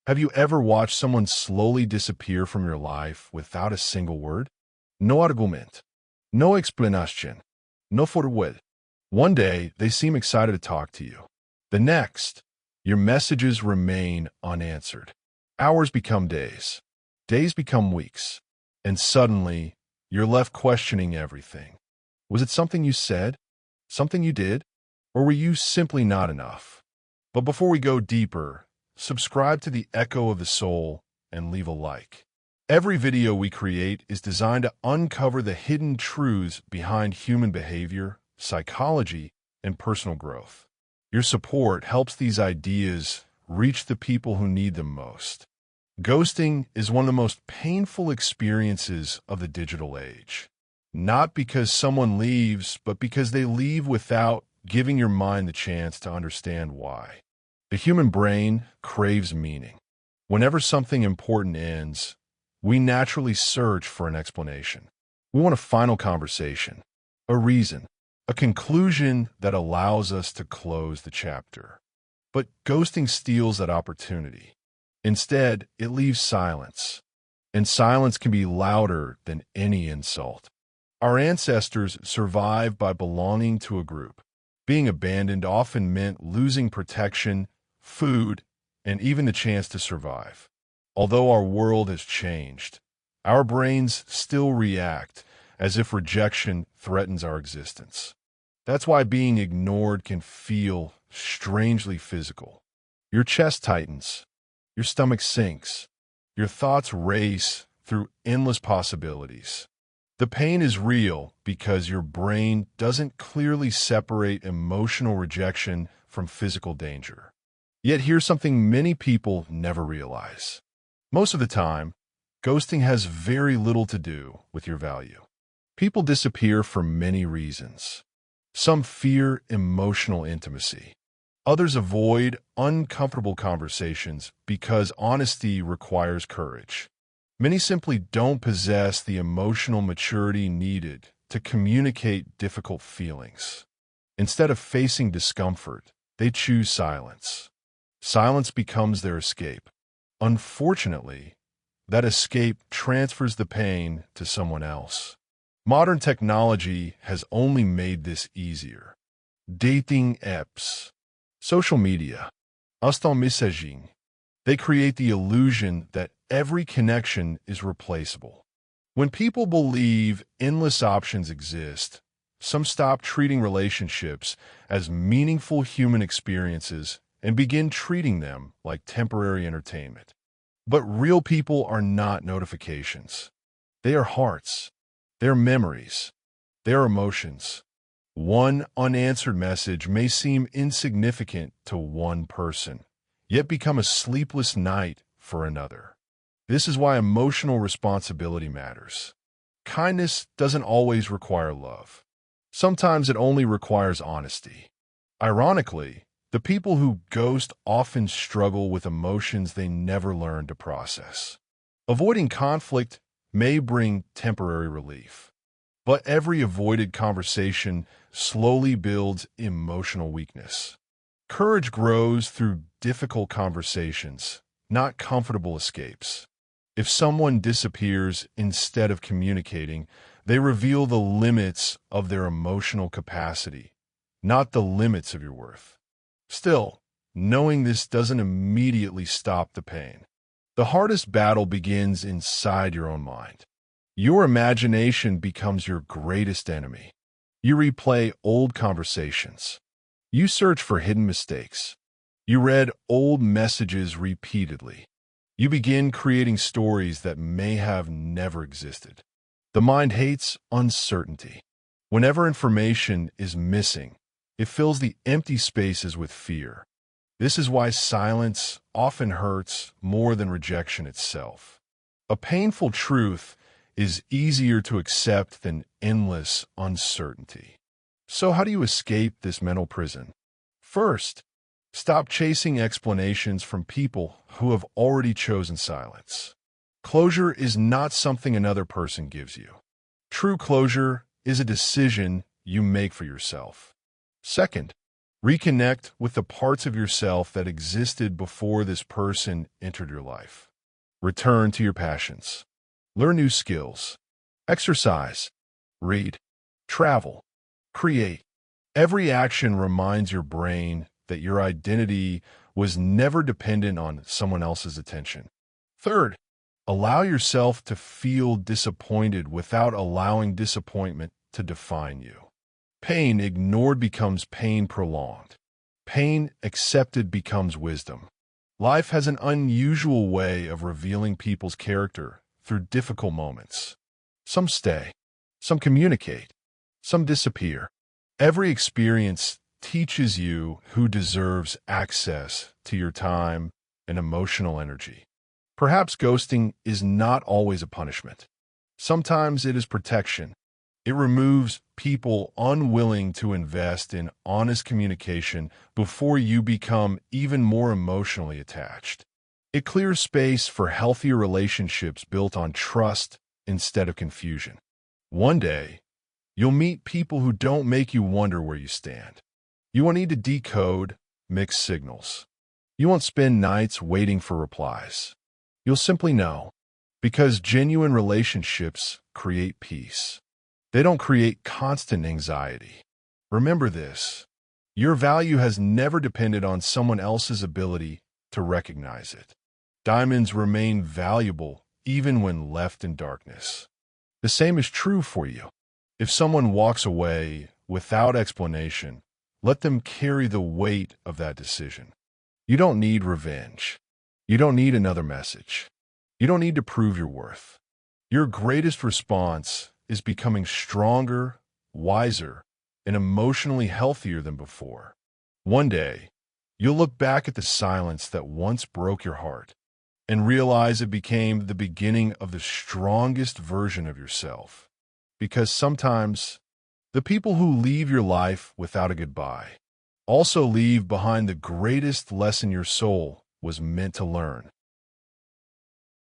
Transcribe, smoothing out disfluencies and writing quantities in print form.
Have you ever watched someone slowly disappear from your life without a single word? No argument, no explanation, no farewell. One day, they seem excited to talk to you. The next, your messages remain unanswered. Hours become days. Days become weeks. And suddenly, you're left questioning everything. Was it something you said? Something you did? Or were you simply not enough? But before we go deeper, subscribe to the Echo of the Soul and leave a like. Every video we create is designed to uncover the hidden truths behind human behavior, psychology, and personal growth. Your support helps these ideas reach the people who need them most. Ghosting is one of the most painful experiences of the digital age. Not because someone leaves, but because they leave without giving your mind the chance to understand why. The human brain craves meaning. Whenever something important ends, we naturally search for an explanation. We want a final conversation, a reason, a conclusion that allows us to close the chapter. But ghosting steals that opportunity. Instead, it leaves silence, and silence can be louder than any insult. Our ancestors survived by belonging to a group. Being abandoned often meant losing protection, food, and even the chance to survive. Although our world has changed, our brains still react as if rejection threatens our existence. That's why being ignored can feel strangely physical. Your chest tightens, your stomach sinks, your thoughts race through endless possibilities. The pain is real because your brain doesn't clearly separate emotional rejection from physical danger. Yet here's something many people never realize. Most of the time, ghosting has very little to do with your value. People disappear for many reasons. Some fear emotional intimacy. Others avoid uncomfortable conversations because honesty requires courage. Many simply don't possess the emotional maturity needed to communicate difficult feelings. Instead of facing discomfort, they choose silence. Silence becomes their escape. Unfortunately, that escape transfers the pain to someone else. Modern technology has only made this easier. Dating apps, social media, instant messaging, they create the illusion that every connection is replaceable. When people believe endless options exist, some stop treating relationships as meaningful human experiences and begin treating them like temporary entertainment. But real people are not notifications. They are hearts. They are memories. They are emotions. One unanswered message may seem insignificant to one person, yet become a sleepless night for another. This is why emotional responsibility matters. Kindness doesn't always require love. Sometimes it only requires honesty. Ironically, the people who ghost often struggle with emotions they never learned to process. Avoiding conflict may bring temporary relief, but every avoided conversation slowly builds emotional weakness. Courage grows through difficult conversations, not comfortable escapes. If someone disappears instead of communicating, they reveal the limits of their emotional capacity, not the limits of your worth. Still, knowing this doesn't immediately stop the pain. The hardest battle begins inside your own mind. Your imagination becomes your greatest enemy. You replay old conversations. You search for hidden mistakes. You read old messages repeatedly. You begin creating stories that may have never existed. The mind hates uncertainty. Whenever information is missing, it fills the empty spaces with fear. This is why silence often hurts more than rejection itself. A painful truth is easier to accept than endless uncertainty. So how do you escape this mental prison? First, stop chasing explanations from people who have already chosen silence. Closure is not something another person gives you. True closure is a decision you make for yourself. Second, Reconnect with the parts of yourself that existed before this person entered your life. Return to your passions. Learn new skills. Exercise. Read. Travel. Create. Every action reminds your brain that your identity was never dependent on someone else's attention. Third, allow yourself to feel disappointed without allowing disappointment to define you. Pain ignored becomes pain prolonged. Pain accepted becomes wisdom. Life has an unusual way of revealing people's character through difficult moments. Some stay, some communicate, some disappear. Every experience teaches you who deserves access to your time and emotional energy. Perhaps ghosting is not always a punishment. Sometimes it is protection. It removes people unwilling to invest in honest communication before you become even more emotionally attached. It clears space for healthier relationships built on trust instead of confusion. One day, you'll meet people who don't make you wonder where you stand. You won't need to decode mixed signals. You won't spend nights waiting for replies. You'll simply know, because genuine relationships create peace. They don't create constant anxiety. Remember this: your value has never depended on someone else's ability to recognize it. Diamonds remain valuable even when left in darkness. The same is true for you. If someone walks away without explanation, let them carry the weight of that decision. You don't need revenge. You don't need another message. You don't need to prove your worth. Your greatest response is becoming stronger, wiser, and emotionally healthier than before. One day, you'll look back at the silence that once broke your heart and realize it became the beginning of the strongest version of yourself. Because sometimes, the people who leave your life without a goodbye also leave behind the greatest lesson your soul was meant to learn.